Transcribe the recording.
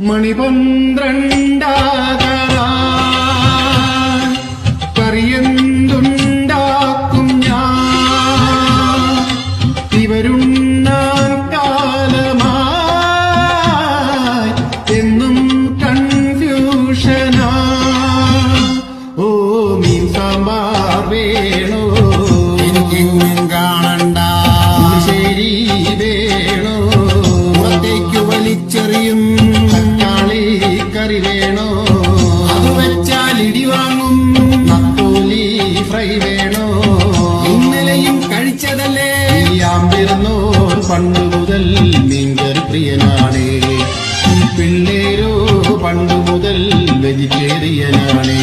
മണിപന്ത്രണ്ടാകാൻ കറിയെന്തുണ്ടാക്കും ഞാൻ ഇവരുണ്ണാൻ കാലമായി എന്നും കൺഫ്യൂഷനാ ഓ മീൻ സാമ്പാർ വേണോ എനിക്കെങ്ങും കാണണ്ട ശരി വേണോ പുറത്തേക്ക് വലിച്ചെറിയും തക്കാളി കറി വേണോ അത് വെച്ചാൽ ഇടി വാങ്ങും നത്തോലി ഫ്രൈ വേണോ ഇന്നലെയും കഴിച്ചതല്ലേ ാമ്പരുന്നോ പണ്ട് മുതൽ മീൻകറി പ്രിയനാണ് ഈ പിള്ളേരോ പണ്ട് മുതൽ വെജിറ്റേറിയനാണ്